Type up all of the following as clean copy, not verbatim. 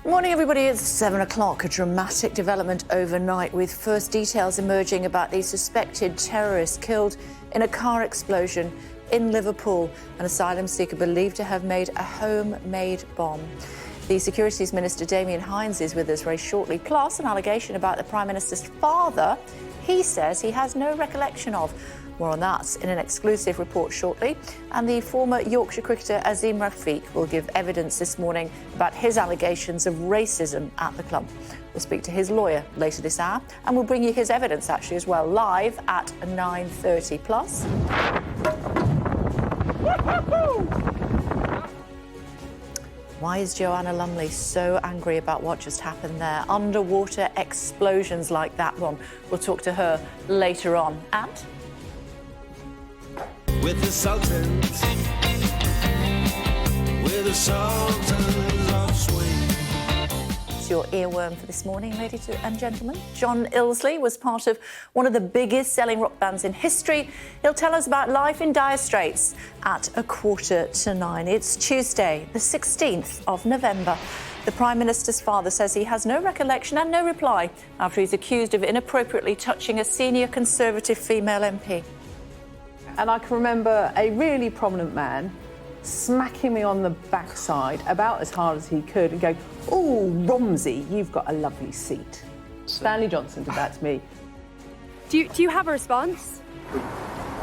Morning, everybody. It's 7 o'clock. A dramatic development overnight with first details emerging about the suspected terrorist killed in a car explosion in Liverpool. An asylum seeker believed to have made a homemade bomb. The Securities Minister, Damien Hinds, is with us very shortly, plus an allegation about the Prime Minister's father he says he has no recollection of. More on that in an exclusive report shortly. And the former Yorkshire cricketer Azeem Rafiq will give evidence this morning about his allegations of racism at the club. We'll speak to his lawyer later this hour, and we'll bring you his evidence actually as well, live at 9:30 plus. Why is Joanna Lumley so angry about what just happened there? Underwater explosions like that one. We'll talk to her later on. And with the Sultans, with the Sultans of Swing. It's your earworm for this morning, ladies and gentlemen. John Ilsley was part of one of the biggest selling rock bands in history. He'll tell us about life in dire straits at 8:45. It's Tuesday, the 16th of November. The Prime Minister's father says he has no recollection and no reply after he's accused of inappropriately touching a senior Conservative female MP. And I can remember a really prominent man smacking me on the backside about as hard as he could and going, "Oh, Romsey, you've got a lovely seat." Stanley Johnson did that to me. Do you have a response?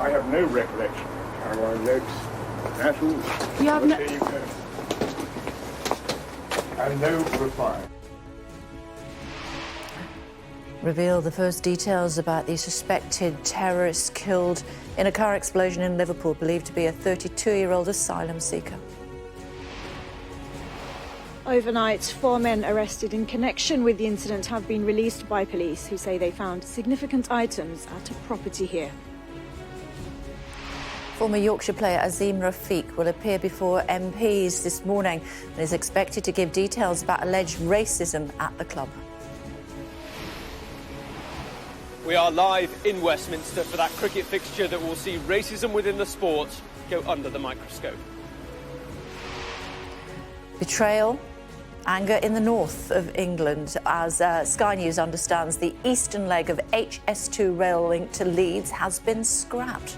I have no recollection, Caroline Noakes, at all. You have no... And no reply. Reveal the first details about the suspected terrorist killed in a car explosion in Liverpool, believed to be a 32-year-old asylum seeker. Overnight, 4 men arrested in connection with the incident have been released by police, who say they found significant items at a property here. Former Yorkshire player Azeem Rafiq will appear before MPs this morning and is expected to give details about alleged racism at the club. We are live in Westminster for that cricket fixture that will see racism within the sport go under the microscope. Betrayal, anger in the north of England as Sky News understands the eastern leg of HS2 rail link to Leeds has been scrapped.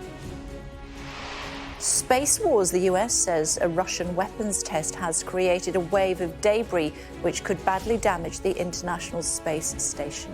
Space Wars, the US says a Russian weapons test has created a wave of debris which could badly damage the International Space Station.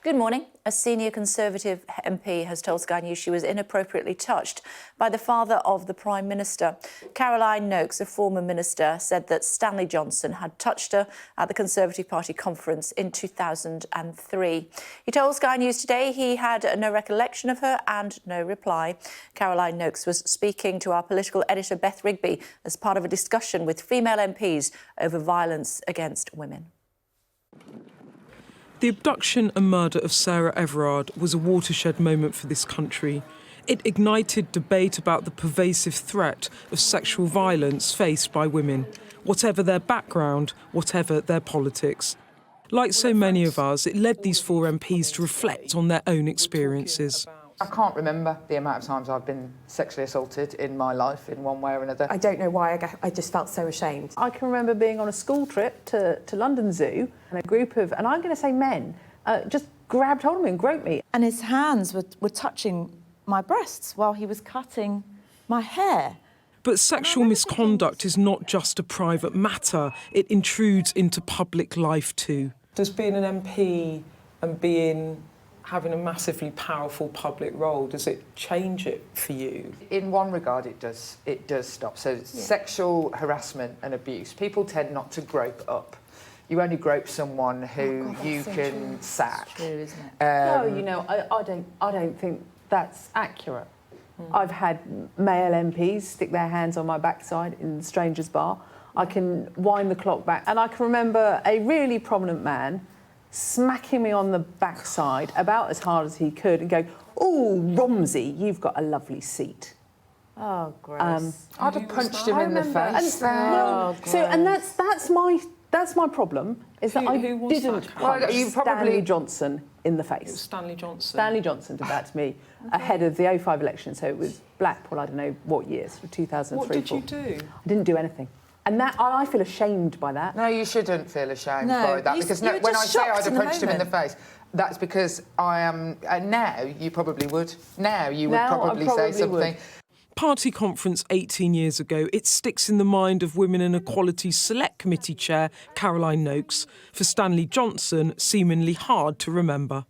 Good morning. A senior Conservative MP has told Sky News she was inappropriately touched by the father of the Prime Minister. Caroline Noakes, a former minister, said that Stanley Johnson had touched her at the Conservative Party conference in 2003. He told Sky News today he had no recollection of her and no reply. Caroline Noakes was speaking to our political editor Beth Rigby as part of a discussion with female MPs over violence against women. The abduction and murder of Sarah Everard was a watershed moment for this country. It ignited debate about the pervasive threat of sexual violence faced by women, whatever their background, whatever their politics. Like so many of us, it led these 4 MPs to reflect on their own experiences. I can't remember the amount of times I've been sexually assaulted in my life in one way or another. I don't know why, I just felt so ashamed. I can remember being on a school trip to London Zoo and a group of, and I'm going to say men, just grabbed hold of me and groped me. And his hands were touching my breasts while he was cutting my hair. But sexual misconduct is not just a private matter, it intrudes into public life too. Does being an MP and having a massively powerful public role, does it change it for you? In one regard, it does stop. So sexual harassment and abuse, people tend not to grope up. You only grope someone who you can sack. It's true, isn't it? No, you know, I don't think that's accurate. I've had male MPs stick their hands on my backside in the Strangers Bar. I can wind the clock back, and I can remember a really prominent man smacking me on the backside about as hard as he could and going, "Oh, Romsey, you've got a lovely seat." Oh, gross. I'd have punched him in the face. And that's my problem is that I Who was didn't that? punch you probably- Stanley Johnson in the It was face. Stanley Johnson. Stanley Johnson did that to me ahead of the 05 election, so it was Blackpool, I don't know what years, 2003. What did you do? I didn't do anything. And that I feel ashamed by that. No, you shouldn't feel ashamed No, by that you- because you were when I just say I'd shocked have in the punched him in the moment. face, that's because I am. And now you probably would. Now you would Now I probably probably say something. would. Party conference 18 years ago, it sticks in the mind of Women and Equality Select Committee Chair Caroline Noakes. For Stanley Johnson, seemingly hard to remember.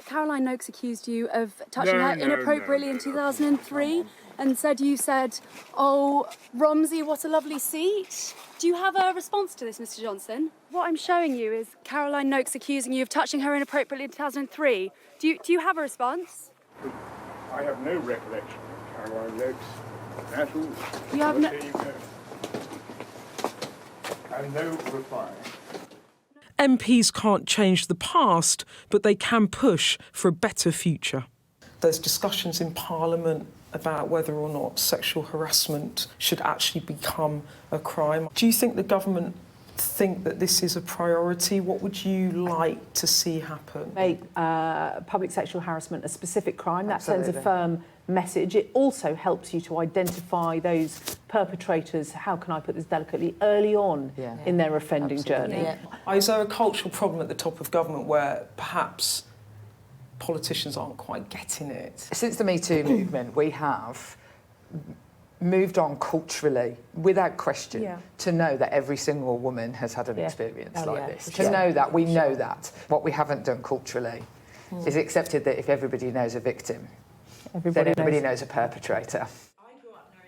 Caroline Noakes accused you of touching her inappropriately in 2003 and you said, "Oh, Romsey, what a lovely seat." Do you have a response to this, Mr. Johnson? What I'm showing you is Caroline Noakes accusing you of touching her inappropriately in 2003. Do you have a response? I have no recollection. Caroline Noakes, national. You have no... And no reply. MPs can't change the past, but they can push for a better future. There's discussions in Parliament about whether or not sexual harassment should actually become a crime. Do you think the government think that this is a priority? What would you like to see happen? Make public sexual harassment a specific crime. That sends a Absolutely. firm message. It also helps you to identify those perpetrators, how can I put this delicately, early on in their offending journey. Yeah. Is there a cultural problem at the top of government where perhaps politicians aren't quite getting it? Since the Me Too movement, we have moved on culturally, without question, to know that every single woman has had an experience like this. To know that, we know that. What we haven't done culturally is accepted that if everybody knows a victim, then everybody knows a perpetrator.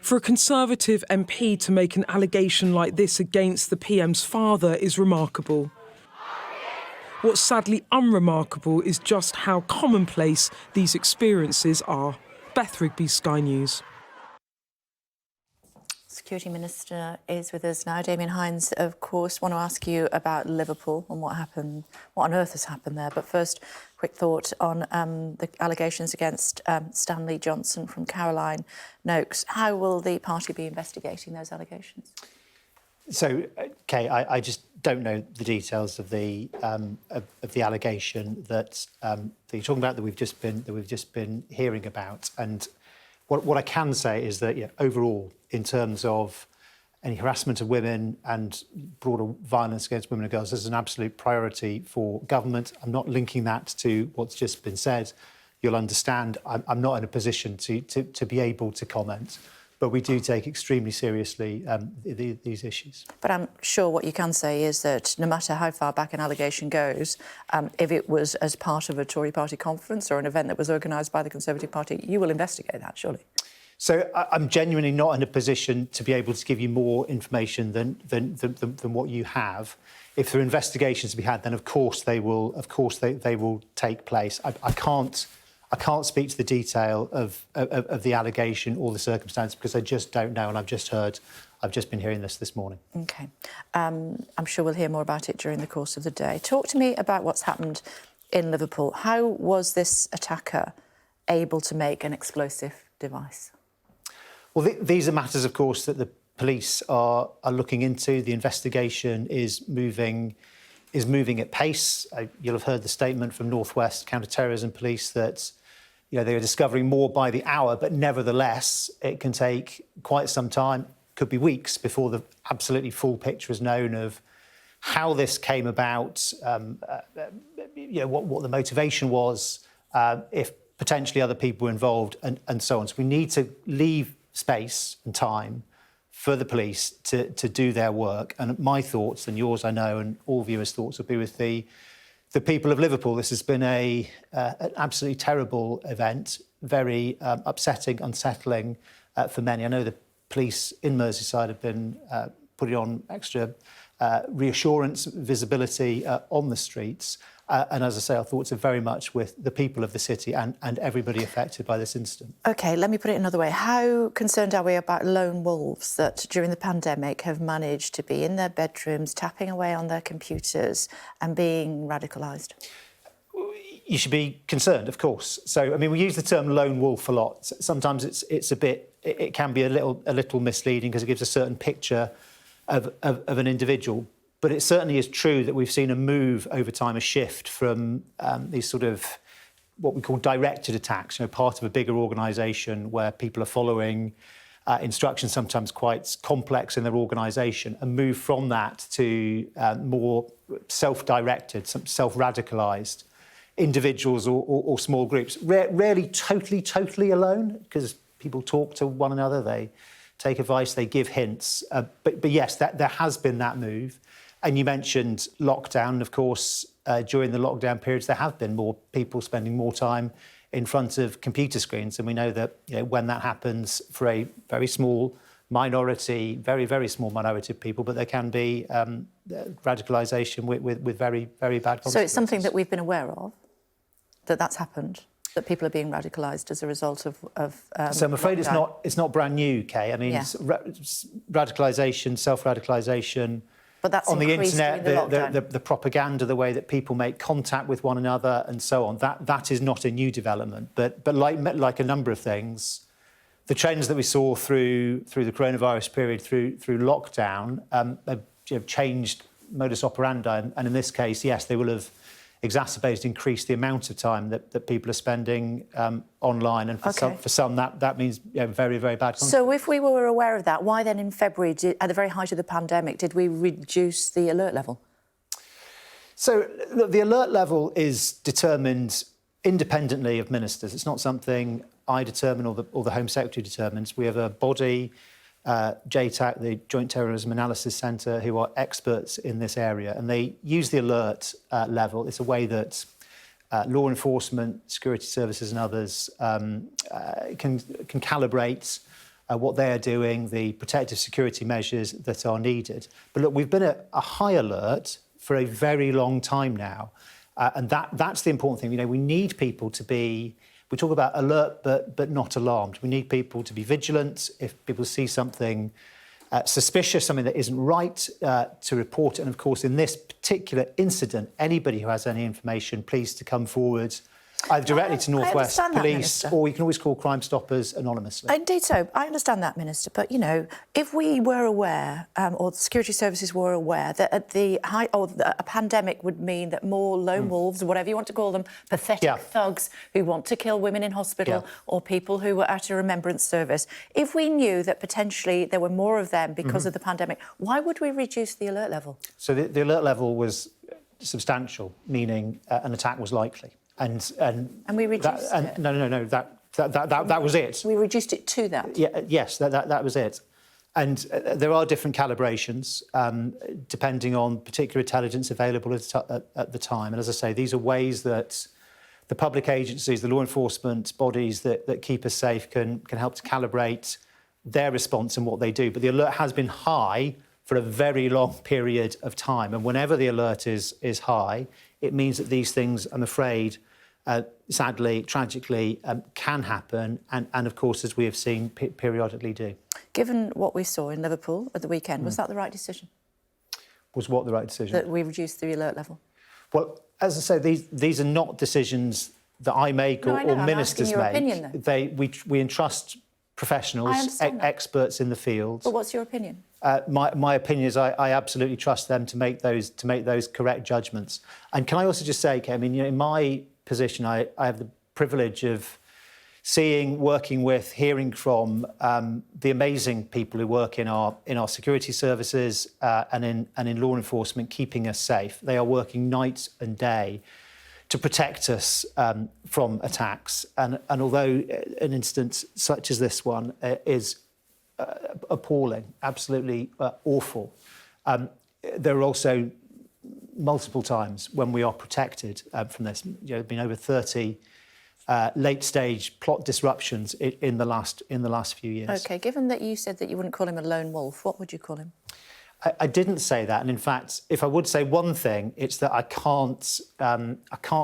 For a Conservative MP to make an allegation like this against the PM's father is remarkable. What's sadly unremarkable is just how commonplace these experiences are. Beth Rigby, Sky News. Security Minister is with us now. Damien Hinds, of course, want to ask you about Liverpool and what happened, what on earth has happened there. But first, quick thought on the allegations against Stanley Johnson from Caroline Noakes. How will the party be investigating those allegations? So, Kay, I just don't know the details of the allegation that you're talking about, that we've just been hearing about. And what I can say is that overall, in terms of any harassment of women and broader violence against women and girls, this is an absolute priority for government. I'm not linking that to what's just been said. You'll understand I'm not in a position to be able to comment. But we do take extremely seriously these issues. But I'm sure what you can say is that no matter how far back an allegation goes, if it was as part of a Tory party conference or an event that was organised by the Conservative Party, you will investigate that, surely? So I'm genuinely not in a position to be able to give you more information than what you have. If there are investigations to be had, then of course they will take place. I can't speak to the detail of the allegation or the circumstance because I just don't know, and I've just been hearing this morning. OK. I'm sure we'll hear more about it during the course of the day. Talk to me about what's happened in Liverpool. How was this attacker able to make an explosive device? Well, these are matters, of course, that the police are looking into. The investigation is moving at pace. You'll have heard the statement from North West Counter-Terrorism Police that they are discovering more by the hour, but nevertheless, it can take quite some time, could be weeks, before the absolutely full picture is known of how this came about, what the motivation was, if potentially other people were involved, and so on. So we need to leave space and time for the police to do their work. And my thoughts, and yours I know, and all viewers' thoughts, will be with the people of Liverpool. This has been an absolutely terrible event, very upsetting, unsettling for many. I know the police in Merseyside have been putting on extra reassurance, visibility on the streets. And as I say, our thoughts are very much with the people of the city and everybody affected by this incident. OK, let me put it another way. How concerned are we about lone wolves that during the pandemic have managed to be in their bedrooms, tapping away on their computers and being radicalised? You should be concerned, of course. So, I mean, we use the term lone wolf a lot. Sometimes it can be a little misleading because it gives a certain picture of an individual. But it certainly is true that we've seen a move over time, a shift from these sort of what we call directed attacks, part of a bigger organisation where people are following instructions, sometimes quite complex in their organisation, and move from that to more self-directed, self-radicalised individuals or small groups. Rarely totally alone, because people talk to one another, they take advice, they give hints. But yes, there has been that move. And you mentioned lockdown. Of course, during the lockdown periods, there have been more people spending more time in front of computer screens. And we know that when that happens for a very small minority, very small minority of people, but there can be radicalisation with very, very bad consequences. So it's something that we've been aware of, that's happened, that people are being radicalised as a result of so I'm afraid lockdown. it's not brand new, Kay. I mean, radicalisation, self-radicalisation. But that's on the increased internet, during the lockdown. the propaganda, the way that people make contact with one another, and so on. That is not a new development. But like a number of things, the trends that we saw through the coronavirus period, through lockdown, have changed modus operandi. And in this case, yes, they will have exacerbated, increased the amount of time that people are spending online, and for some that means very, very bad consequences. So if we were aware of that, why then in February, at the very height of the pandemic, did we reduce the alert level? So look, the alert level is determined independently of ministers. It's not something I determine or the Home Secretary determines. We have a body, JTAC, the Joint Terrorism Analysis Centre, who are experts in this area, and they use the alert level. It's a way that law enforcement, security services and others can calibrate what they are doing, the protective security measures that are needed. But look, we've been at a high alert for a very long time now, and that's the important thing. We need people to be... We talk about alert but not alarmed. We need people to be vigilant. If people see something suspicious, something that isn't right, to report it. And of course, in this particular incident, anybody who has any information, please to come forward, either directly to North West Police, or you can always call Crime Stoppers anonymously. Indeed so. I understand that, Minister. But, if we were aware, or the security services were aware, that at the height of a pandemic would mean that more lone wolves, whatever you want to call them, pathetic thugs who want to kill women in hospital, or people who were at a remembrance service, if we knew that potentially there were more of them because of the pandemic, why would we reduce the alert level? So the alert level was substantial, meaning an attack was likely. And we reduced it? No, that was it. We reduced it to that? Yes, that was it. And there are different calibrations depending on particular intelligence available at the time. And as I say, these are ways that the public agencies, the law enforcement bodies that keep us safe can help to calibrate their response and what they do. But the alert has been high for a very long period of time. And whenever the alert is high, it means that these things, I'm afraid, sadly, tragically, can happen. And of course, as we have seen, periodically do. Given what we saw in Liverpool at the weekend, was that the right decision? Was what the right decision? That we reduced the alert level? Well, as I say, these are not decisions that I make or ministers make. Opinion, though. We entrust professionals, experts in the field. But what's your opinion? My opinion is I absolutely trust them to make those correct judgments. And can I also just say, Kay, I mean, in my position, I have the privilege of seeing, working with, hearing from the amazing people who work in our security services and in law enforcement, keeping us safe. They are working night and day to protect us from attacks. And although an instance such as this one is appalling, absolutely awful, there are also multiple times when we are protected from this. There have been over 30 late-stage plot disruptions in the last few years. OK, given that you said that you wouldn't call him a lone wolf, what would you call him? I didn't say that, and in fact, if I would say one thing, it's that I can't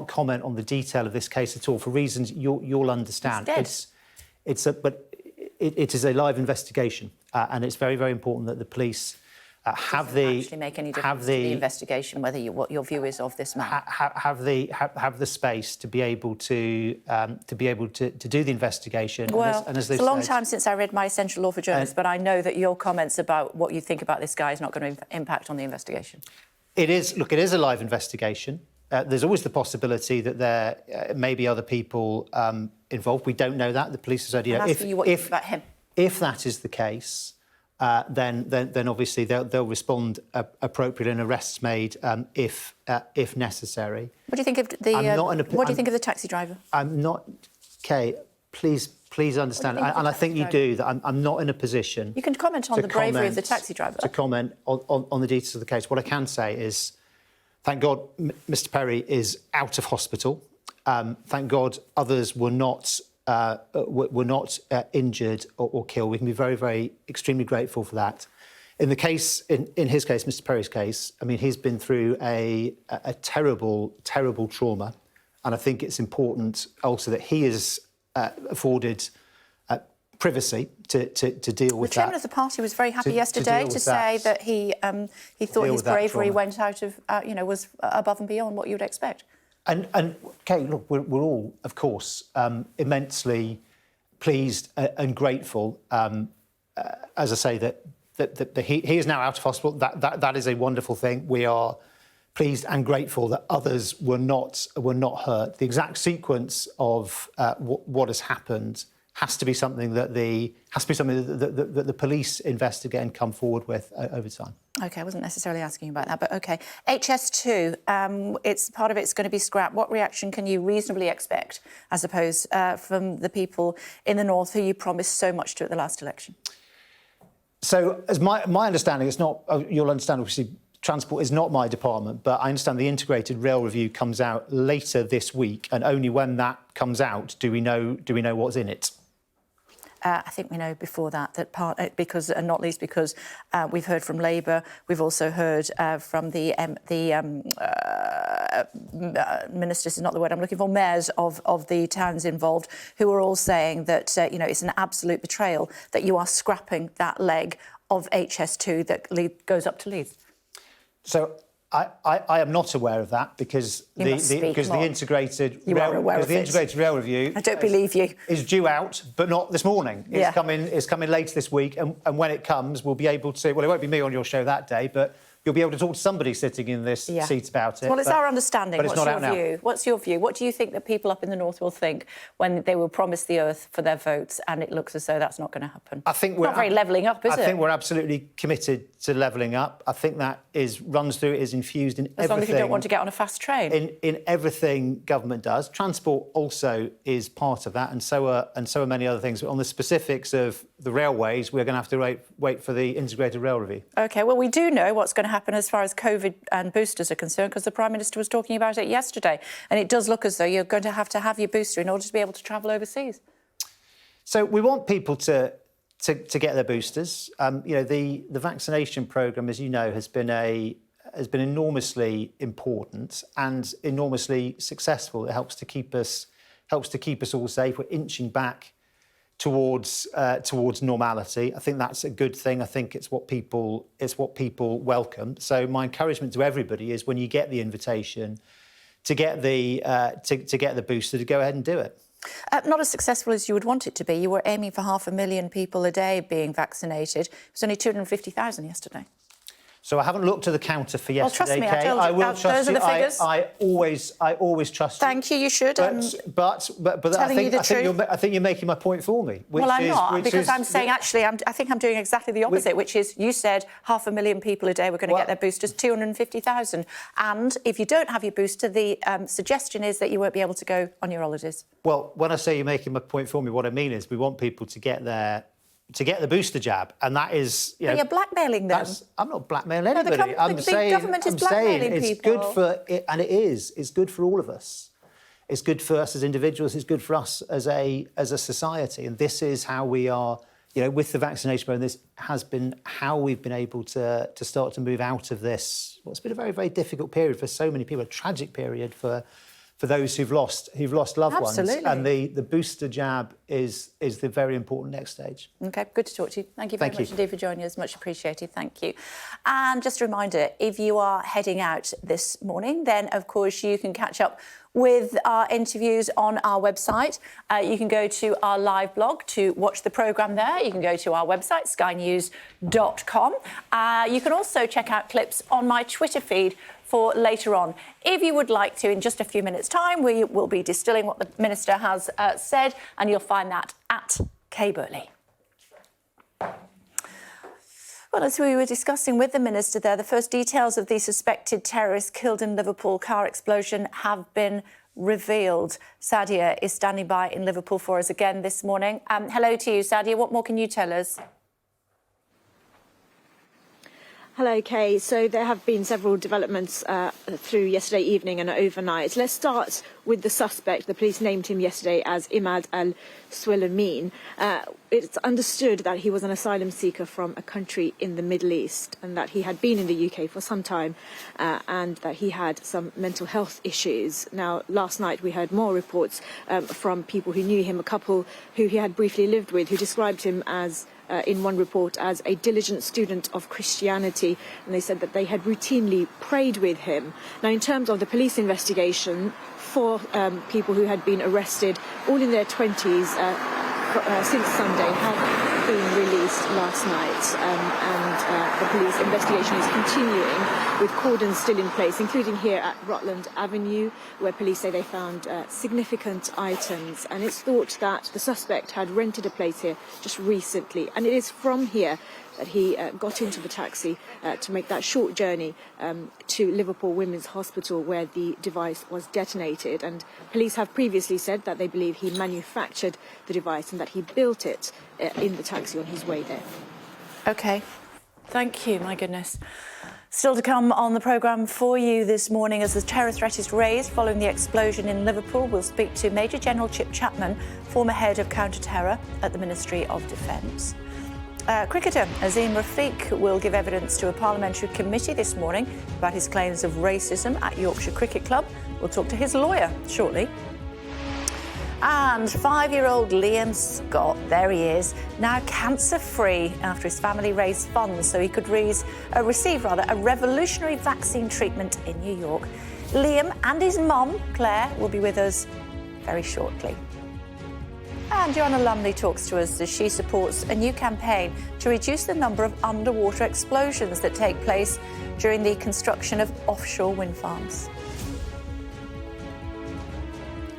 comment on the detail of this case at all for reasons you'll understand. It's dead. But it is a live investigation, and it's very, very important that the police actually make any difference to the investigation, whether what your view is of this man? Have the space to be able to do the investigation. Well, and as it's a long time since I read My Essential Law for Journalists, but I know that your comments about what you think about this guy is not going to impact on the investigation. It is. Look, it is a live investigation. There's always the possibility that there may be other people involved. We don't know that. The police have said, you know, if about him. If that is the case, then obviously they'll respond appropriately and arrests made if necessary. What do you think of what do you think of the taxi driver? I'm not, Kay. Please understand, and I think you do, that I'm not in a position. You can comment on the bravery of the taxi driver. To comment on the details of the case. What I can say is, thank God, Mr. Perry is out of hospital. Thank God, others were not. Were not injured or killed. We can be very, extremely grateful for that. In the case, in his case, Mr. Perry's case, I mean, he's been through a terrible trauma, and I think it's important also that he is afforded privacy to deal with that. The chairman of the party was very happy yesterday to say that he thought his bravery went out of, was above and beyond what you would expect. And Kate, look, we're all, of course, immensely pleased and grateful. As I say, that he is now out of hospital. That is a wonderful thing. We are pleased and grateful that others were not hurt. The exact sequence of what has happened has to be something that the police investigate and come forward with over time. OK, I wasn't necessarily asking about that, but OK. HS2, part of it's going to be scrapped. What reaction can you reasonably expect, I suppose, from the people in the north who you promised so much to at the last election? So, as my understanding, it's not. You'll understand, obviously, transport is not my department, but I understand the integrated rail review comes out later this week, and only when that comes out do we know what's in it. I think we know before that because, and not least because we've heard from Labour, we've also heard from the ministers, is not the word I'm looking for, mayors of the towns involved, who are all saying that it's an absolute betrayal that you are scrapping that leg of HS2 that goes up to Leeds. So I am not aware of that because the integrated rail review. I don't believe you. Is due out, but not this morning. It's coming later this week, and when it comes, we'll be able to. Well, it won't be me on your show that day, but you'll be able to talk to somebody sitting in this seat about it. Well, it's our understanding. But it's not out now. What's your view? What do you think that people up in the north will think when they will promise the earth for their votes and it looks as though that's not going to happen? I think we're not very levelling up, is it? I think we're absolutely committed to levelling up. I think that runs through, is infused in everything. As long as you don't want to get on a fast train. In everything government does. Transport also is part of that, and so are many other things. But on the specifics of the railways, we're going to have to wait for the integrated rail review. OK, well, we do know what's going to happen as far as COVID and boosters are concerned, because the Prime Minister was talking about it yesterday. And it does look as though you're going to have your booster in order to be able to travel overseas. So we want people to get their boosters. The vaccination programme, as you know, has been enormously important and enormously successful. It helps to keep us all safe. We're inching back towards normality. I think that's a good thing. I think it's what people welcome. So my encouragement to everybody is, when you get the invitation to get the booster, to go ahead and do it. Not as successful as you would want it to be. You were aiming for 500,000 people a day being vaccinated. It was only 250,000 yesterday. So I haven't looked at the counter for yesterday, Well, trust me, Kay. I will trust those you. Are the figures. I always trust you. Thank you. You should. But I think you're making my point for me. Well, I'm not, because I'm saying actually, I think I'm doing exactly the opposite, which is you said 500,000 people a day were going to get their boosters, 250,000, and if you don't have your booster, the suggestion is that you won't be able to go on your holidays. Well, when I say you're making my point for me, what I mean is we want people to get the booster jab, and that is... But you're blackmailing them. I'm not blackmailing anybody. The government is blackmailing people. It's good for... and it is. It's good for all of us. It's good for us as individuals. It's good for us as a society. And this is how we are... with the vaccination program, this has been how we've been able to start to move out of this... Well, it's been a very, very difficult period for so many people, a tragic period for for those who've lost loved Absolutely. ones. And the booster jab is the very important next stage. OK, good to talk to you. Thank you very much indeed for joining us. Much appreciated. Thank you. And just a reminder, if you are heading out this morning, then, of course, you can catch up with our interviews on our website. You can go to our live blog to watch the programme there. You can go to our website, skynews.com. You can also check out clips on my Twitter feed for later on. If you would like to, in just a few minutes' time, we will be distilling what the Minister has said, and you'll find that at Kay Burley. Well, as we were discussing with the Minister there, the first details of the suspected terrorist killed in Liverpool car explosion have been revealed. Sadia is standing by in Liverpool for us again this morning. Hello to you, Sadia. What more can you tell us? Hello, Kay. So there have been several developments through yesterday evening and overnight. Let's start with the suspect. The police named him yesterday as Imad al-Swilamin. It's understood that he was an asylum seeker from a country in the Middle East and that he had been in the UK for some time and that he had some mental health issues. Now, last night we heard more reports from people who knew him, a couple who he had briefly lived with, who described him as in one report as a diligent student of Christianity, and they said that they had routinely prayed with him. Now, in terms of the police investigation, 4 people who had been arrested, all in their 20s, since Sunday, have been released last night, and the police investigation is continuing with cordons still in place, including here at Rutland Avenue, where police say they found significant items, and it's thought that the suspect had rented a place here just recently, and it is from here that he got into the taxi to make that short journey to Liverpool Women's Hospital, where the device was detonated. And police have previously said that they believe he manufactured the device and that he built it in the taxi on his way there. OK. Thank you. My goodness. Still to come on the programme for you this morning, as the terror threat is raised following the explosion in Liverpool. We'll speak to Major General Chip Chapman, former head of counter-terror at the Ministry of Defence. Cricketer Azeem Rafiq will give evidence to a parliamentary committee this morning about his claims of racism at Yorkshire Cricket Club. We'll talk to his lawyer shortly. And 5-year-old Liam Scott, there he is, now cancer-free after his family raised funds so he could receive a revolutionary vaccine treatment in New York. Liam and his mum, Claire, will be with us very shortly. And Joanna Lumley talks to us as she supports a new campaign to reduce the number of underwater explosions that take place during the construction of offshore wind farms.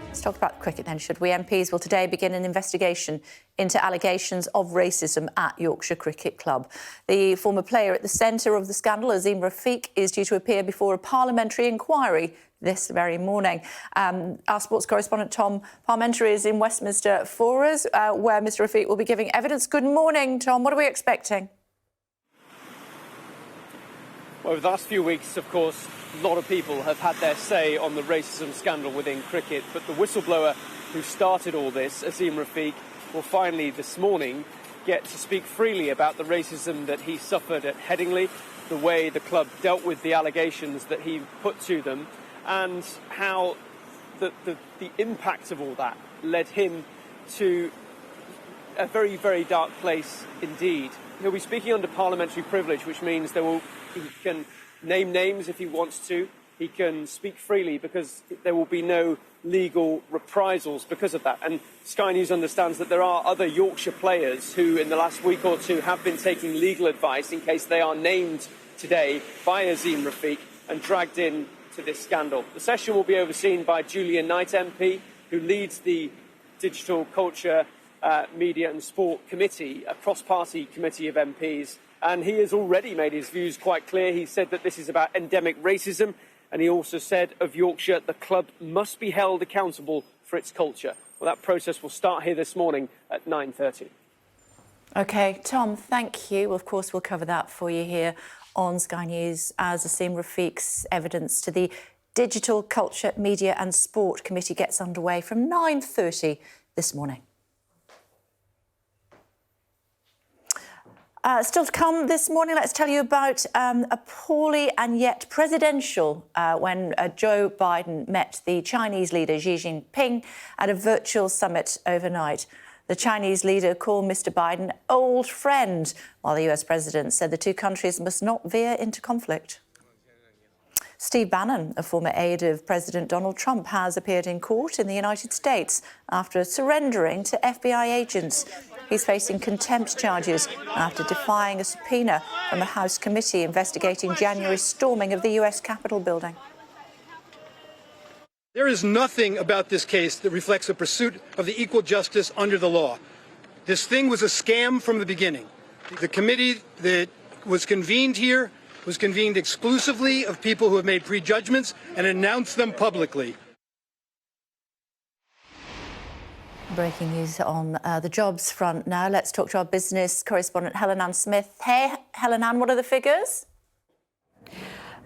Let's talk about cricket then, should we? MPs will today begin an investigation into allegations of racism at Yorkshire Cricket Club. The former player at the centre of the scandal, Azeem Rafiq, is due to appear before a parliamentary inquiry this very morning. Our sports correspondent Tom Parmenter is in Westminster for us, where Mr Rafiq will be giving evidence. Good morning, Tom. What are we expecting? Well, over the last few weeks, of course, a lot of people have had their say on the racism scandal within cricket, but the whistleblower who started all this, Azeem Rafiq, will finally this morning get to speak freely about the racism that he suffered at Headingley, the way the club dealt with the allegations that he put to them, and how the impact of all that led him to a very, very dark place indeed. He'll be speaking under parliamentary privilege, which means he can name names if he wants to. He can speak freely because there will be no legal reprisals because of that. And Sky News understands that there are other Yorkshire players who in the last week or two have been taking legal advice in case they are named today by Azeem Rafiq and dragged in to this scandal. The session will be overseen by Julian Knight MP, who leads the Digital Culture, Media and Sport Committee, a cross-party committee of MPs. And he has already made his views quite clear. He said that this is about endemic racism. And he also said of Yorkshire, the club must be held accountable for its culture. Well, that process will start here this morning at 9:30. OK, Tom, thank you. Of course, we'll cover that for you here on Sky News as Azeem Rafiq's evidence to the Digital Culture, Media and Sport Committee gets underway from 9:30 this morning. Still to come this morning, let's tell you about a poorly and yet presidential when Joe Biden met the Chinese leader Xi Jinping at a virtual summit overnight. The Chinese leader called Mr. Biden old friend, while the US president said the two countries must not veer into conflict. Steve Bannon, a former aide of President Donald Trump, has appeared in court in the United States after surrendering to FBI agents. He's facing contempt charges after defying a subpoena from a House committee investigating January's storming of the US Capitol building. There is nothing about this case that reflects a pursuit of the equal justice under the law. This thing was a scam from the beginning. The committee that was convened here was convened exclusively of people who have made prejudgments and announced them publicly. Breaking news on the jobs front now. Let's talk to our business correspondent, Helen Ann Smith. Hey, Helen Ann, what are the figures?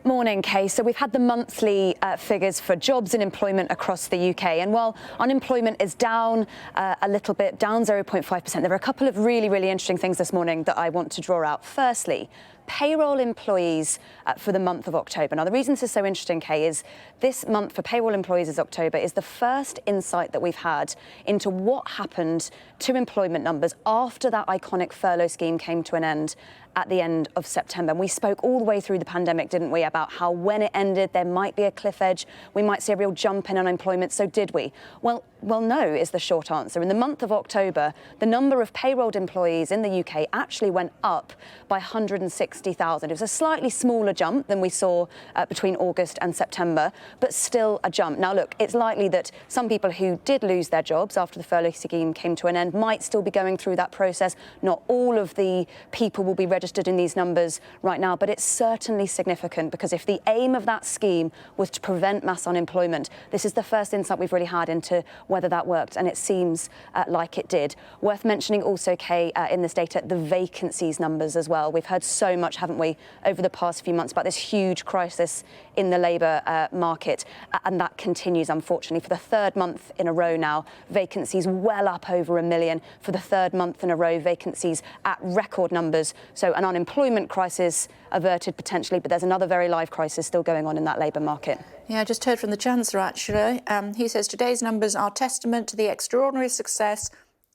Morning, Kay. So we've had the monthly figures for jobs and employment across the UK. And while unemployment is down a little bit, down 0.5%, there are a couple of really, really interesting things this morning that I want to draw out. Firstly, payroll employees for the month of October. Now, the reason this is so interesting, Kay, is this month for payroll employees is October is the first insight that we've had into what happened to employment numbers after that iconic furlough scheme came to an end at the end of September. And we spoke all the way through the pandemic, didn't we, about how when it ended, there might be a cliff edge. We might see a real jump in unemployment. So did we? Well, no is the short answer. In the month of October, the number of payrolled employees in the UK actually went up by 160,000. It was a slightly smaller jump than we saw between August and September, but still a jump. Now, look, it's likely that some people who did lose their jobs after the furlough scheme came to an end might still be going through that process. Not all of the people will be registered in these numbers right now, but it's certainly significant because if the aim of that scheme was to prevent mass unemployment, this is the first insight we've really had into whether that worked, and it seems like it did. Worth mentioning also, Kay, in this data, the vacancies numbers as well. We've heard so much, haven't we, over the past few months about this huge crisis in the labour market, and that continues, unfortunately, for the third month in a row now. Vacancies well up over 1 million for the third month in a row, vacancies at record numbers. So an unemployment crisis averted potentially, but there's another very live crisis still going on in that labour market. Yeah, I just heard from the Chancellor, actually. He says today's numbers are testament to the extraordinary success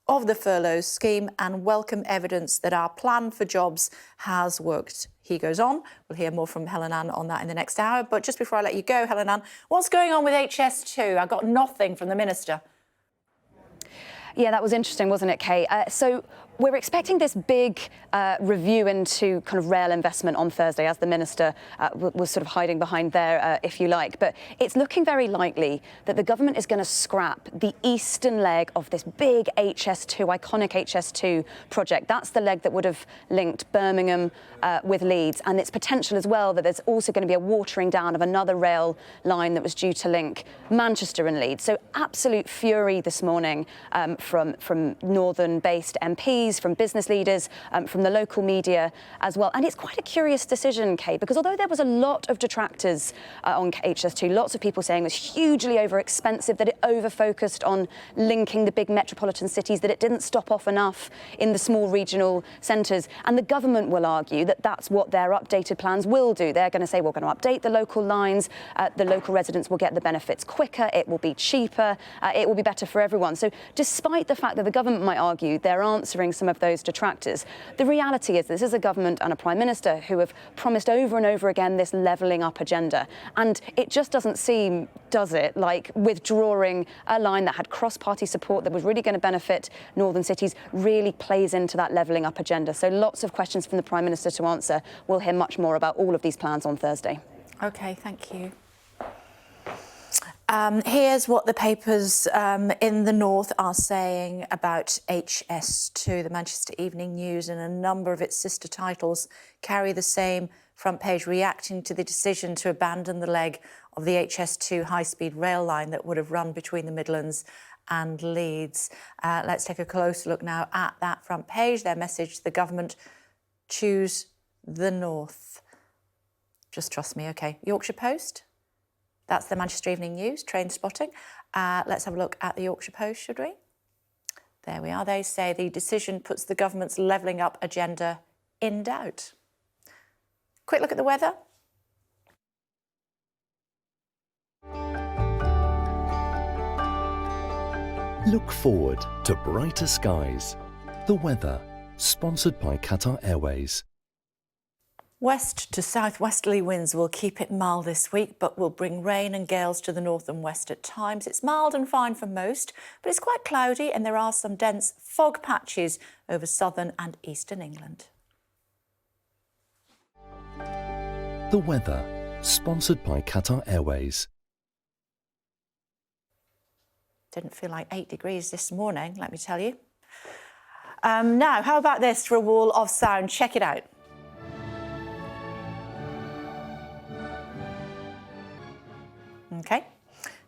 of the furlough scheme and welcome evidence that our plan for jobs has worked. He goes on. We'll hear more from Helen Ann on that in the next hour. But just before I let you go, Helen Ann, what's going on with HS2? I got nothing from the Minister. Yeah, that was interesting, wasn't it, Kay? So we're expecting this big review into kind of rail investment on Thursday, as the Minister was sort of hiding behind there, if you like. But it's looking very likely that the government is going to scrap the eastern leg of this big HS2, iconic HS2 project. That's the leg that would have linked Birmingham with Leeds. And it's potential as well that there's also going to be a watering down of another rail line that was due to link Manchester and Leeds. So absolute fury this morning from northern-based MPs, from business leaders, from the local media as well. And it's quite a curious decision, Kay, because although there was a lot of detractors on HS2, lots of people saying it was hugely over-expensive, that it over-focused on linking the big metropolitan cities, that it didn't stop off enough in the small regional centres. And the government will argue that that's what their updated plans will do. They're going to say, we're going to update the local lines, the local residents will get the benefits quicker, it will be cheaper, it will be better for everyone. So despite the fact that the government might argue they're answering some of those detractors, the reality is this is a government and a Prime Minister who have promised over and over again this levelling up agenda. And it just doesn't seem, does it, like withdrawing a line that had cross-party support that was really going to benefit northern cities really plays into that levelling up agenda. So lots of questions from the Prime Minister to answer. We'll hear much more about all of these plans on Thursday. OK, thank you. Here's what the papers in the north are saying about HS2. The Manchester Evening News and a number of its sister titles carry the same front page, reacting to the decision to abandon the leg of the HS2 high-speed rail line that would have run between the Midlands and Leeds. Let's take a closer look now at that front page. Their message to the government: choose the north. Just trust me, OK. Yorkshire Post. That's the Manchester Evening News, train spotting. Let's have a look at the Yorkshire Post, should we? There we are. They say the decision puts the government's levelling up agenda in doubt. Quick look at the weather. Look forward to brighter skies. The weather, sponsored by Qatar Airways. West to southwesterly winds will keep it mild this week, but will bring rain and gales to the north and west at times. It's mild and fine for most, but it's quite cloudy and there are some dense fog patches over southern and eastern England. The weather, sponsored by Qatar Airways. Didn't feel like 8 degrees this morning, let me tell you. Now, how about this for a wall of sound? Check it out. OK,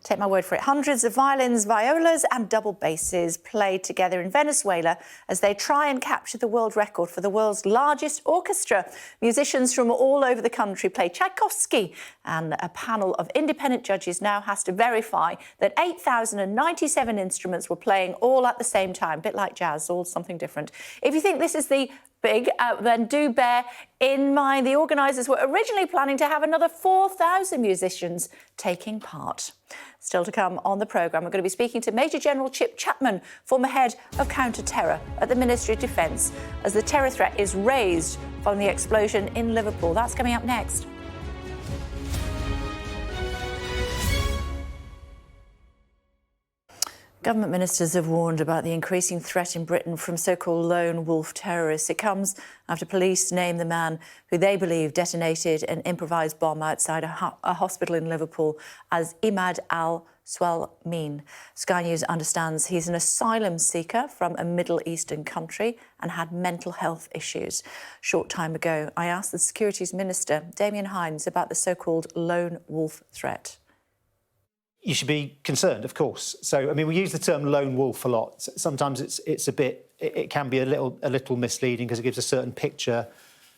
take my word for it. Hundreds of violins, violas and double basses played together in Venezuela as they try and capture the world record for the world's largest orchestra. Musicians from all over the country play Tchaikovsky, and a panel of independent judges now has to verify that 8,097 instruments were playing all at the same time. A bit like jazz, all something different. If you think this is the big, then do bear in mind the organisers were originally planning to have another 4,000 musicians taking part. Still to come on the programme, we're going to be speaking to Major General Chip Chapman, former head of counter-terror at the Ministry of Defence, as the terror threat is raised following the explosion in Liverpool. That's coming up next. Government ministers have warned about the increasing threat in Britain from so-called lone wolf terrorists. It comes after police named the man who they believe detonated an improvised bomb outside a hospital in Liverpool as Imad al-Swalmeen. Sky News understands he's an asylum seeker from a Middle Eastern country and had mental health issues. Short time ago, I asked the Securities Minister, Damien Hines, about the so-called lone wolf threat. You should be concerned, of course. So, I mean, we use the term lone wolf a lot. Sometimes it can be a little misleading because it gives a certain picture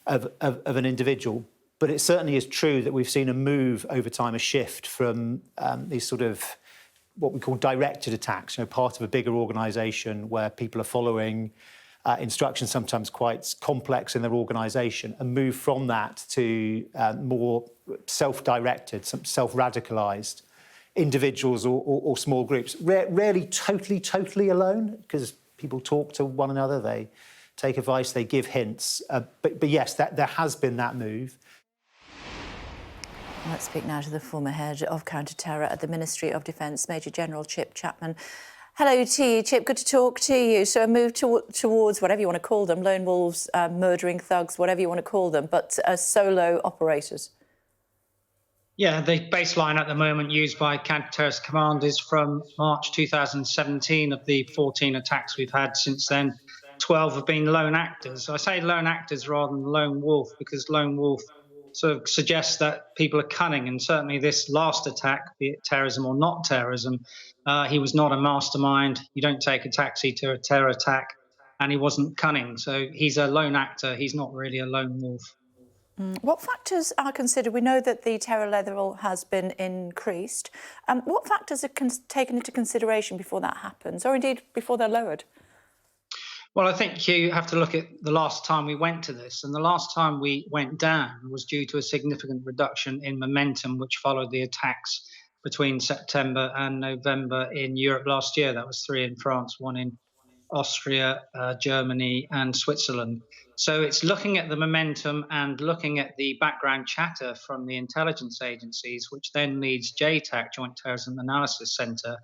of an individual. But it certainly is true that we've seen a move over time, a shift from these sort of what we call directed attacks, part of a bigger organisation where people are following instructions, sometimes quite complex in their organisation, and move from that to more self-directed, self-radicalised individuals or small groups, rarely totally alone, because people talk to one another, they take advice, they give hints. But yes, there has been that move. Let's speak now to the former head of counter-terror at the Ministry of Defence, Major General Chip Chapman. Hello to you, Chip, good to talk to you. So a move towards whatever you want to call them, lone wolves, murdering thugs, whatever you want to call them, but solo operators. Yeah, the baseline at the moment used by counter-terrorist command is from March 2017. Of the 14 attacks we've had since then, 12 have been lone actors. I say lone actors rather than lone wolf because lone wolf sort of suggests that people are cunning, and certainly this last attack, be it terrorism or not terrorism, he was not a mastermind. You don't take a taxi to a terror attack, and he wasn't cunning. So he's a lone actor. He's not really a lone wolf. What factors are considered? We know that the terror level has been increased. What factors are taken into consideration before that happens, or indeed before they're lowered? Well, I think you have to look at the last time we went to this, and the last time we went down was due to a significant reduction in momentum which followed the attacks between September and November in Europe last year. That was 3 in France, 1 in Austria, Germany and Switzerland. So it's looking at the momentum and looking at the background chatter from the intelligence agencies, which then leads JTAC, Joint Terrorism Analysis Centre,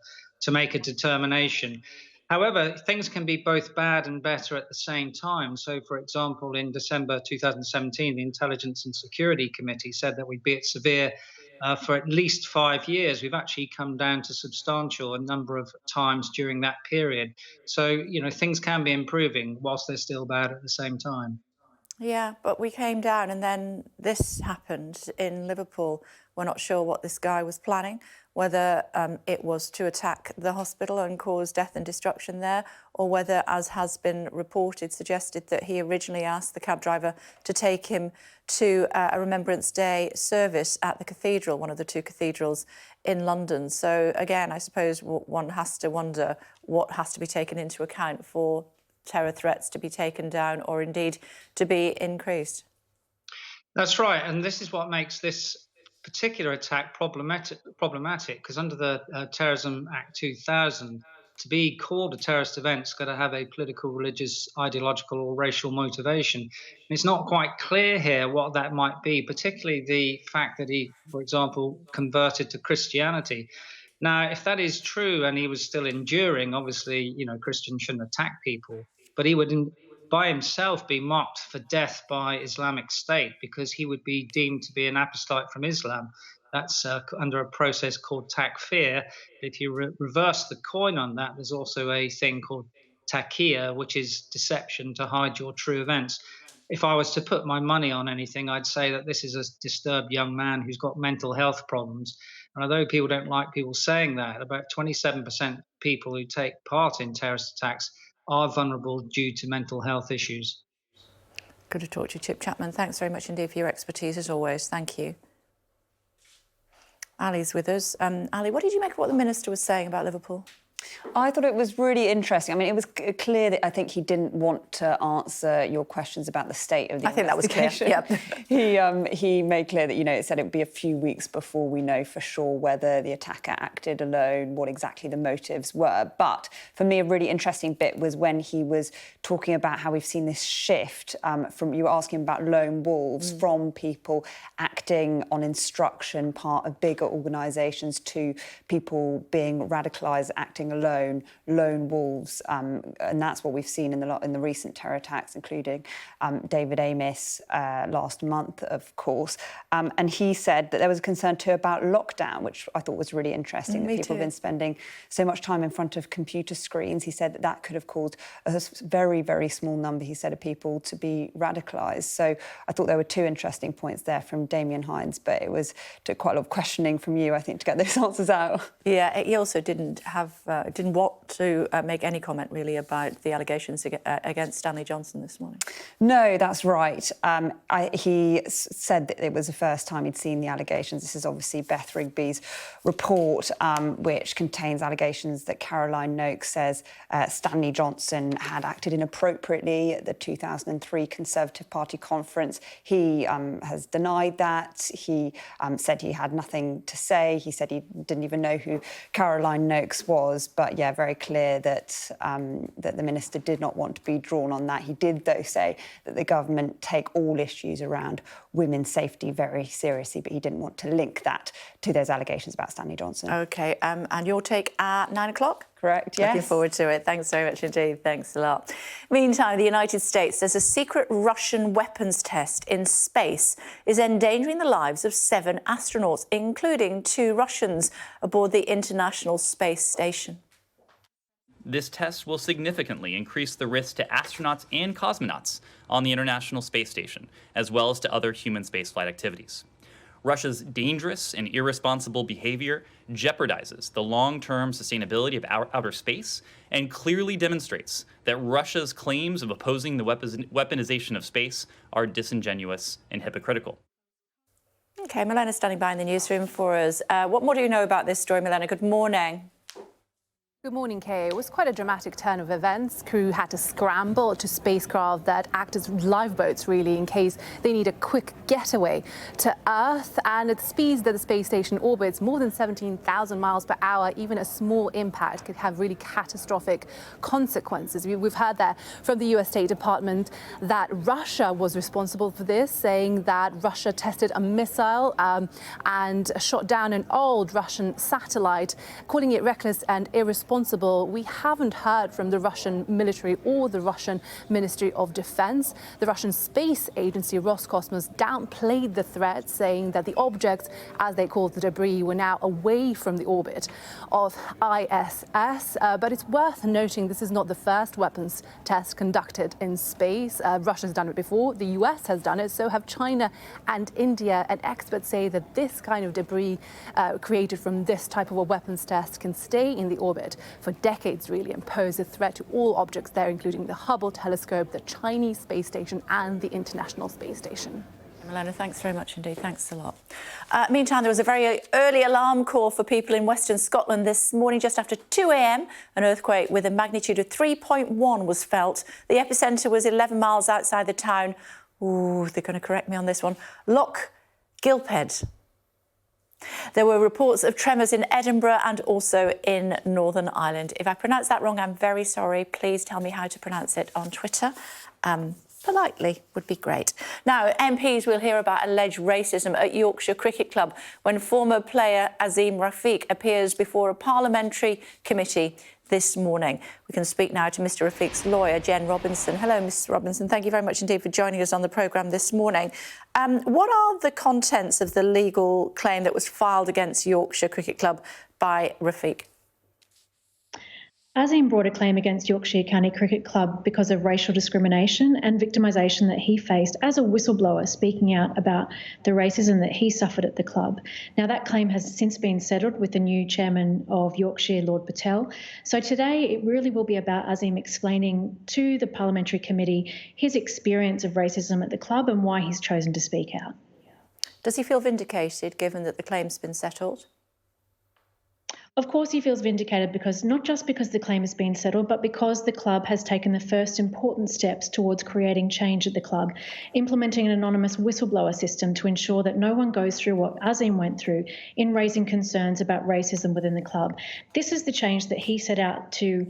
to make a determination. However, things can be both bad and better at the same time. So, for example, in December 2017, the Intelligence and Security Committee said that we'd be at severe for at least 5 years. We've actually come down to substantial a number of times during that period. So, things can be improving whilst they're still bad at the same time. Yeah, but we came down and then this happened in Liverpool. We're not sure what this guy was planning, whether it was to attack the hospital and cause death and destruction there, or whether, as has been reported, suggested that he originally asked the cab driver to take him to a Remembrance Day service at the cathedral, one of the 2 cathedrals in London. So, again, I suppose one has to wonder what has to be taken into account for terror threats to be taken down or indeed to be increased. That's right, and this is what makes this particular attack problematic, because under the Terrorism Act 2000, to be called a terrorist event, it's got to have a political, religious, ideological or racial motivation. And it's not quite clear here what that might be, particularly the fact that he, for example, converted to Christianity. Now, if that is true and he was still enduring, obviously, you know, Christians shouldn't attack people, but he would by himself be marked for death by Islamic State because he would be deemed to be an apostate from Islam. That's under a process called takfir. If you reverse the coin on that, there's also a thing called taqiyya, which is deception to hide your true events. If I was to put my money on anything, I'd say that this is a disturbed young man who's got mental health problems. And although people don't like people saying that, about 27% of people who take part in terrorist attacks are vulnerable due to mental health issues. Good to talk to you, Chip Chapman. Thanks very much indeed for your expertise, as always. Thank you. Ali's with us. Ali, what did you make of what the Minister was saying about Liverpool? I thought it was really interesting. I mean, it was clear that I think he didn't want to answer your questions about the state of the investigation. I think that was clear, Yep. He made clear that, you know, it said it would be a few weeks before we know for sure whether the attacker acted alone, what exactly the motives were. But for me, a really interesting bit was when he was talking about how we've seen this shift from, you were asking about lone wolves, from people acting on instruction, part of bigger organisations, to people being radicalised, acting alone, lone wolves, and that's what we've seen in the recent terror attacks, including David Amis last month, of course. And he said that there was a concern too about lockdown, which I thought was really interesting. That people have been spending so much time in front of computer screens. He said that that could have caused a very, very small number, he said, of people to be radicalised. So I thought there were two interesting points there from Damien Hines, but took quite a lot of questioning from you, I think, to get those answers out. Yeah, he also didn't want to make any comment really about the allegations against Stanley Johnson this morning. No, that's right. He said that it was the first time he'd seen the allegations. This is obviously Beth Rigby's report, which contains allegations that Caroline Noakes says Stanley Johnson had acted inappropriately at the 2003 Conservative Party conference. He has denied that. He said he had nothing to say. He said he didn't even know who Caroline Noakes was. But yeah, very clear that that the Minister did not want to be drawn on that. He did, though, say that the government take all issues around women's safety very seriously, but he didn't want to link that to those allegations about Stanley Johnson. OK, and your take at 9 o'clock? Correct, yes. Looking forward to it. Thanks very much indeed. Thanks a lot. Meantime, the United States says a secret Russian weapons test in space is endangering the lives of 7 astronauts, including 2 Russians aboard the International Space Station. This test will significantly increase the risk to astronauts and cosmonauts on the International Space Station, as well as to other human spaceflight activities. Russia's dangerous and irresponsible behavior jeopardizes the long-term sustainability of our outer space and clearly demonstrates that Russia's claims of opposing the weaponization of space are disingenuous and hypocritical. OK, Milena's standing by in the newsroom for us. What more do you know about this story, Milena? Good morning. Good morning, Kay. It was quite a dramatic turn of events. Crew had to scramble to spacecraft that act as lifeboats, really, in case they need a quick getaway to Earth. And at speeds that the space station orbits, more than 17,000 miles per hour, even a small impact could have really catastrophic consequences. We've heard that from the US State Department that Russia was responsible for this, saying that Russia tested a missile and shot down an old Russian satellite, calling it reckless and irresponsible. We haven't heard from the Russian military or the Russian Ministry of Defense. The Russian space agency Roscosmos downplayed the threat, saying that the objects, as they called the debris, were now away from the orbit of ISS. But it's worth noting this is not the first weapons test conducted in space. Russia's done it before. The US has done it. So have China and India. And experts say that this kind of debris created from this type of a weapons test can stay in the orbit for decades, really, and pose a threat to all objects there, including the Hubble telescope, the Chinese space station and the International Space Station. Milena, thanks very much indeed. Thanks a lot. Meantime, there was a very early alarm call for people in Western Scotland this morning, just after 2 a.m. An earthquake with a magnitude of 3.1 was felt. The epicentre was 11 miles outside the town. Ooh, they're going to correct me on this one. Loch Gilphead. There were reports of tremors in Edinburgh and also in Northern Ireland. If I pronounce that wrong, I'm very sorry. Please tell me how to pronounce it on Twitter. Politely would be great. Now, MPs will hear about alleged racism at Yorkshire Cricket Club when former player Azeem Rafiq appears before a parliamentary committee this morning. We can speak now to Mr Rafiq's lawyer, Jen Robinson. Hello, Ms Robinson. Thank you very much indeed for joining us on the programme this morning. What are the contents of the legal claim that was filed against Yorkshire Cricket Club by Rafiq? Azeem brought a claim against Yorkshire County Cricket Club because of racial discrimination and victimisation that he faced as a whistleblower speaking out about the racism that he suffered at the club. Now, that claim has since been settled with the new chairman of Yorkshire, Lord Patel. So today it really will be about Azeem explaining to the parliamentary committee his experience of racism at the club and why he's chosen to speak out. Does he feel vindicated given that the claim's been settled? Of course he feels vindicated because not just because the claim has been settled, but because the club has taken the first important steps towards creating change at the club, implementing an anonymous whistleblower system to ensure that no one goes through what Azeem went through in raising concerns about racism within the club. This is the change that he set out to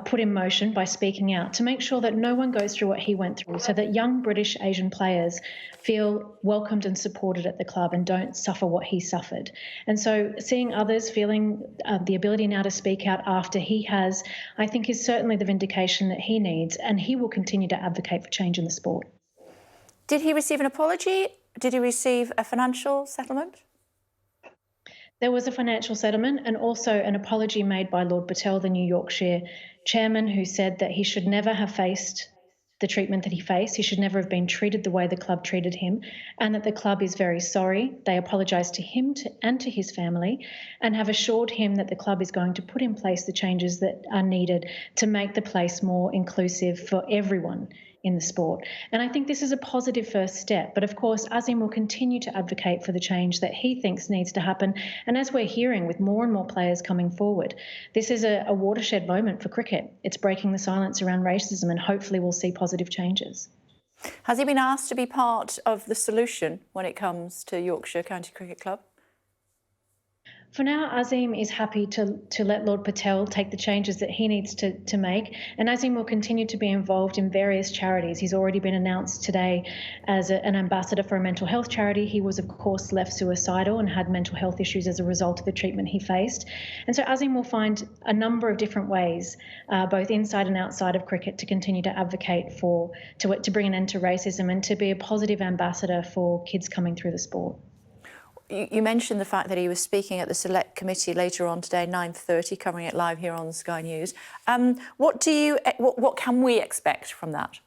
put in motion by speaking out to make sure that no one goes through what he went through, so that young British Asian players feel welcomed and supported at the club and don't suffer what he suffered. And so seeing others feeling the ability now to speak out after he has, I think is certainly the vindication that he needs, and he will continue to advocate for change in the sport. Did he receive an apology? Did he receive a financial settlement? There was a financial settlement and also an apology made by Lord Patel, the new Yorkshire chairman, who said that he should never have faced the treatment that he faced. He should never have been treated the way the club treated him, and that the club is very sorry. They apologised to him and to his family and have assured him that the club is going to put in place the changes that are needed to make the place more inclusive for everyone in the sport. And I think this is a positive first step. But of course, Azeem will continue to advocate for the change that he thinks needs to happen. And as we're hearing with more and more players coming forward, this is a watershed moment for cricket. It's breaking the silence around racism, and hopefully we'll see positive changes. Has he been asked to be part of the solution when it comes to Yorkshire County Cricket Club? For now, Azeem is happy to let Lord Patel take the changes that he needs to make, and Azeem will continue to be involved in various charities. He's already been announced today as an ambassador for a mental health charity. He was, of course, left suicidal and had mental health issues as a result of the treatment he faced. And so Azeem will find a number of different ways, both inside and outside of cricket, to continue to advocate to bring an end to racism and to be a positive ambassador for kids coming through the sport. You mentioned the fact that he was speaking at the Select Committee later on today, 9:30, covering it live here on Sky News. What can we expect from that?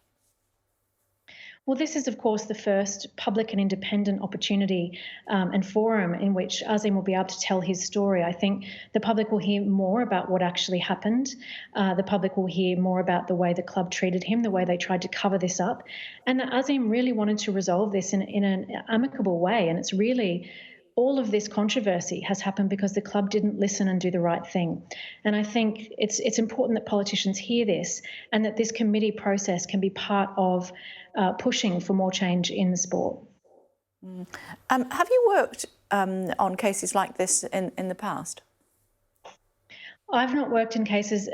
Well, this is, of course, the first public and independent opportunity and forum in which Azeem will be able to tell his story. I think the public will hear more about what actually happened. The public will hear more about the way the club treated him, the way they tried to cover this up, and that Azeem really wanted to resolve this in an amicable way. And it's really all of this controversy has happened because the club didn't listen and do the right thing. And I think it's important that politicians hear this and that this committee process can be part of pushing for more change in the sport. Have you worked on cases like this in the past? I've not worked in cases,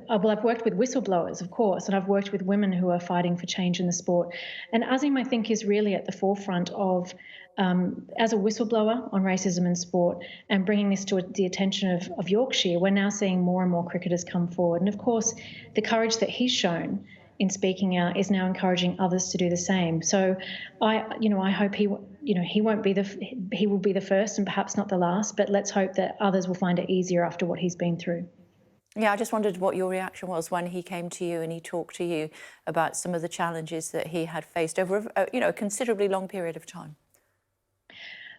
well, I've worked with whistleblowers, of course, and I've worked with women who are fighting for change in the sport. And Azeem, I think, is really at the forefront of, as a whistleblower on racism in sport and bringing this to the attention of Yorkshire. We're now seeing more and more cricketers come forward. And of course, the courage that he's shown in speaking out is now encouraging others to do the same. So I hope he will be the first and perhaps not the last, but let's hope that others will find it easier after what he's been through. Yeah, I just wondered what your reaction was when he came to you and he talked to you about some of the challenges that he had faced over a considerably long period of time.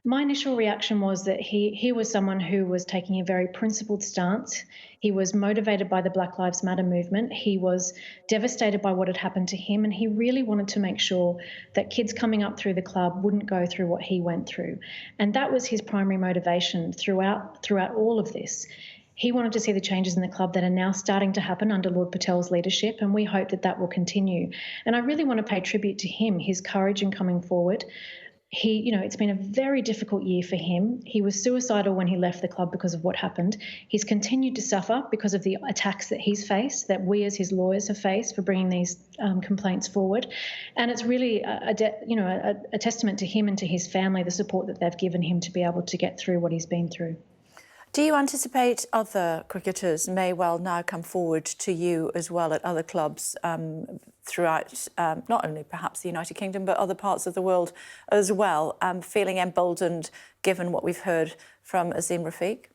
My initial reaction was that he was someone who was taking a very principled stance. He was motivated by the Black Lives Matter movement. He was devastated by what had happened to him, and he really wanted to make sure that kids coming up through the club wouldn't go through what he went through. And that was his primary motivation throughout all of this. He wanted to see the changes in the club that are now starting to happen under Lord Patel's leadership, and we hope that that will continue. And I really want to pay tribute to him, his courage in coming forward. It's been a very difficult year for him. He was suicidal when he left the club because of what happened. He's continued to suffer because of the attacks that he's faced, that we as his lawyers have faced for bringing these complaints forward. And it's really a testament to him and to his family, the support that they've given him to be able to get through what he's been through. Do you anticipate other cricketers may well now come forward to you as well at other clubs throughout not only perhaps the United Kingdom but other parts of the world as well, feeling emboldened given what we've heard from Azeem Rafiq?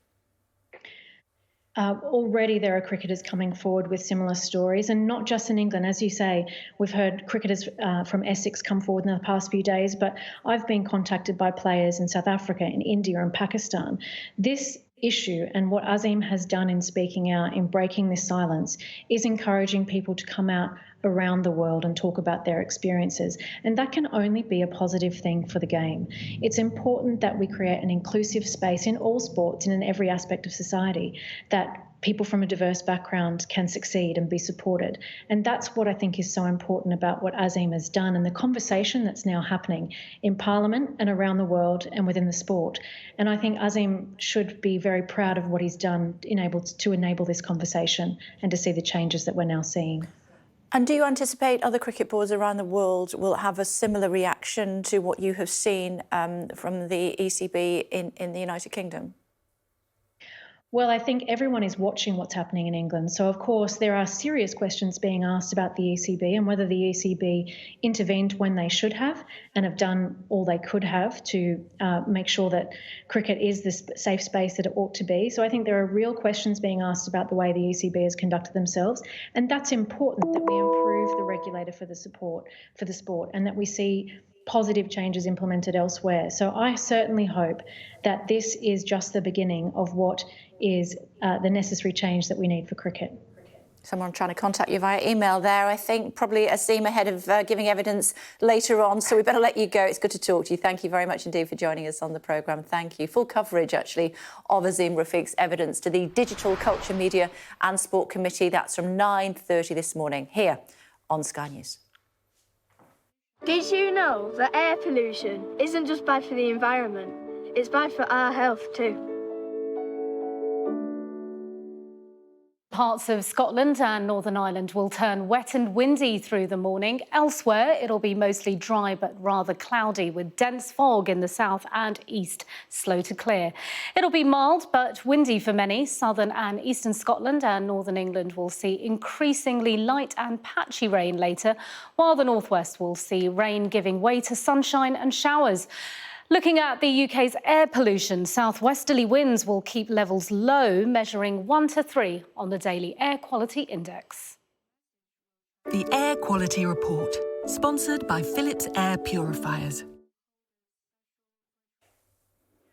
Already there are cricketers coming forward with similar stories, and not just in England. As you say, we've heard cricketers from Essex come forward in the past few days, but I've been contacted by players in South Africa, in India and Pakistan. This issue and what Azeem has done in speaking out, in breaking this silence, is encouraging people to come out around the world and talk about their experiences. And that can only be a positive thing for the game. It's important that we create an inclusive space in all sports and in every aspect of society, that people from a diverse background can succeed and be supported. And that's what I think is so important about what Azeem has done and the conversation that's now happening in Parliament and around the world and within the sport. And I think Azeem should be very proud of what he's done to enable this conversation and to see the changes that we're now seeing. And do you anticipate other cricket boards around the world will have a similar reaction to what you have seen from the ECB in the United Kingdom? Well, I think everyone is watching what's happening in England. So, of course, there are serious questions being asked about the ECB and whether the ECB intervened when they should have and have done all they could have to make sure that cricket is the safe space that it ought to be. So I think there are real questions being asked about the way the ECB has conducted themselves. And that's important, that we improve the regulator for the sport and that we see positive changes implemented elsewhere. So I certainly hope that this is just the beginning of what is the necessary change that we need for cricket. Someone trying to contact you via email there, I think, probably Azeem ahead of giving evidence later on, so we better let you go. It's good to talk to you. Thank you very much indeed for joining us on the programme. Thank you. Full coverage, actually, of Azeem Rafiq's evidence to the Digital Culture, Media and Sport Committee. That's from 9:30 this morning here on Sky News. Did you know that air pollution isn't just bad for the environment, it's bad for our health too? Parts of Scotland and Northern Ireland will turn wet and windy through the morning. Elsewhere, it'll be mostly dry but rather cloudy with dense fog in the south and east, slow to clear. It'll be mild but windy for many. Southern and eastern Scotland and northern England will see increasingly light and patchy rain later, while the northwest will see rain giving way to sunshine and showers. Looking at the UK's air pollution, southwesterly winds will keep levels low, measuring 1 to 3 on the daily air quality index. The Air Quality Report, sponsored by Philips Air Purifiers.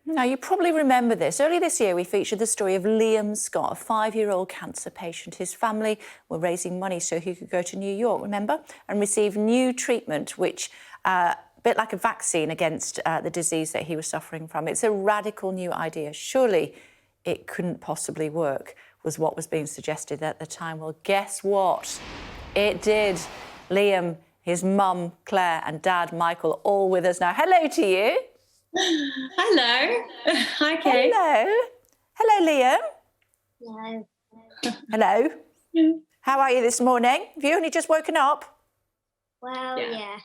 Now, you probably remember this. Earlier this year, we featured the story of Liam Scott, a 5-year-old cancer patient. His family were raising money so he could go to New York, remember, and receive new treatment, which a bit like a vaccine against the disease that he was suffering from. It's a radical new idea. Surely it couldn't possibly work, was what was being suggested at the time. Well, guess what? It did. Liam, his mum, Claire, and dad, Michael, all with us now. Hello to you. Hello. Hi, Kay. Hello. Hello, Liam. Hello. Hello. How are you this morning? Have you only just woken up? Well, yeah.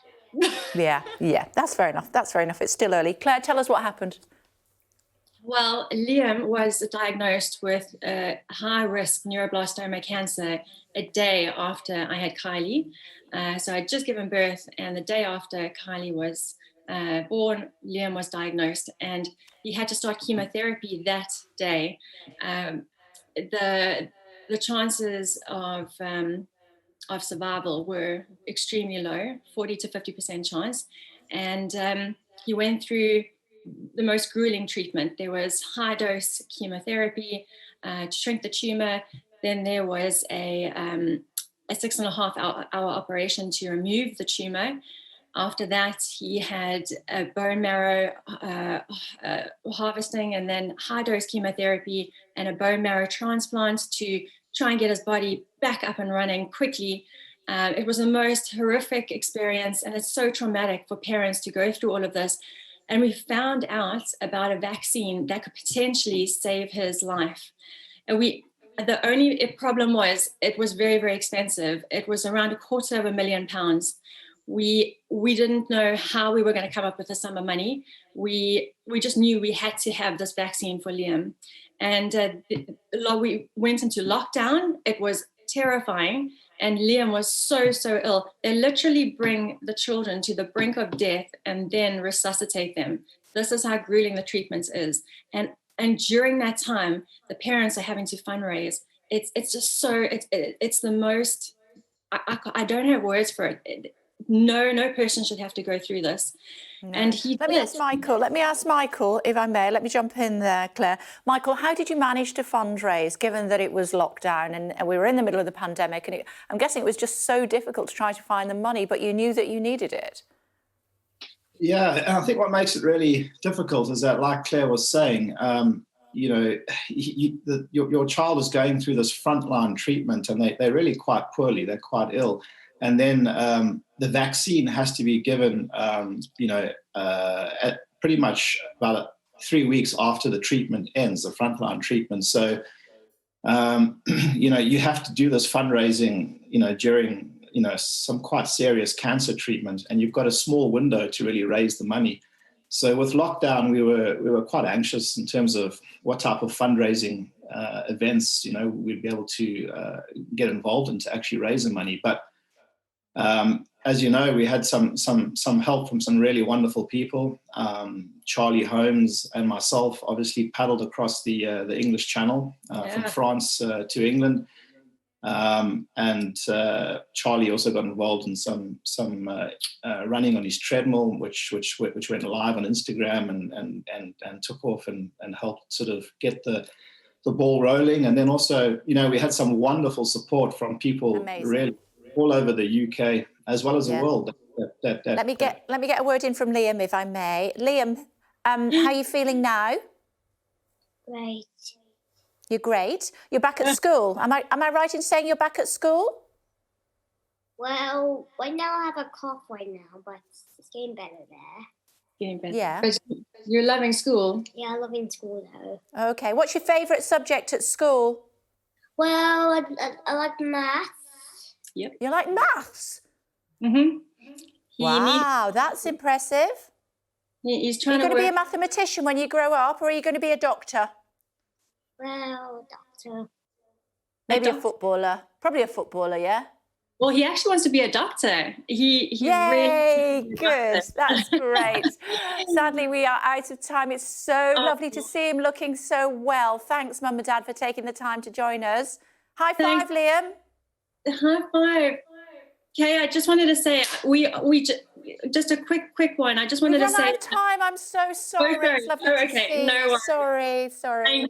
Yeah, that's fair enough. That's fair enough. It's still early. Claire, tell us what happened. Well, Liam was diagnosed with high-risk neuroblastoma cancer a day after I had Kylie. So I'd just given birth, and the day after Kylie was born, Liam was diagnosed, and he had to start chemotherapy that day. The chances of survival were extremely low, 40 to 50% chance. And he went through the most grueling treatment. There was high-dose chemotherapy to shrink the tumor. Then there was a 6.5 hour operation to remove the tumor. After that, he had a bone marrow harvesting, and then high-dose chemotherapy and a bone marrow transplant to try and get his body back up and running quickly. It was the most horrific experience, and it's so traumatic for parents to go through all of this. And we found out about a vaccine that could potentially save his life. And the only problem was it was very, very expensive. It was around £250,000. We didn't know how we were going to come up with the sum of money. We just knew we had to have this vaccine for Liam. And we went into lockdown. It was terrifying. And Liam was so, so ill. They literally bring the children to the brink of death and then resuscitate them. This is how grueling the treatment is. And during that time, the parents are having to fundraise. It's just so, it's the most, I don't have words for it. No person should have to go through this. No. And Let me ask Michael, if I may. Let me jump in there, Claire. Michael, how did you manage to fundraise, given that it was lockdown and we were in the middle of the pandemic? And I'm guessing it was just so difficult to try to find the money, but you knew that you needed it. Yeah, and I think what makes it really difficult is that, like Claire was saying, your child is going through this frontline treatment, and they're really quite poorly. They're quite ill. And then the vaccine has to be given, at pretty much about 3 weeks after the treatment ends, the frontline treatment. So, you have to do this fundraising, during, some quite serious cancer treatment, and you've got a small window to really raise the money. So with lockdown, we were quite anxious in terms of what type of fundraising events, we'd be able to get involved in to actually raise the money. But as you know, we had some help from some really wonderful people. Charlie Holmes and myself obviously paddled across the English Channel from France to England, and Charlie also got involved in some running on his treadmill, which went live on Instagram and took off and helped sort of get the ball rolling. And then also, we had some wonderful support from people really all over the UK as well as the world. Let me get a word in from Liam, if I may. Liam, how are you feeling now? Great. You're great. You're back at school. Am I right in saying you're back at school? Well, right now I have a cough right now, but it's getting better there. Getting better. Yeah. But you're loving school. Yeah, I love in school though. Okay. What's your favourite subject at school? Well, I like maths. Yep. You like maths? Mm-hmm. Wow, that's impressive. He's trying to. Are you going to be a mathematician when you grow up, or are you going to be a doctor? Well, doctor. Maybe a footballer. Probably a footballer, yeah? Well, he actually wants to be a doctor. He Yay, really good. That's great. Sadly, we are out of time. It's so lovely to see him looking so well. Thanks, Mum and Dad, for taking the time to join us. High five, Liam. High five. Kay, I just wanted to say, we just a quick one. I just wanted to say. We've run out of time. I'm so sorry. It's lovely to see you. No worries. Sorry.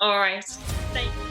All right. Thank you.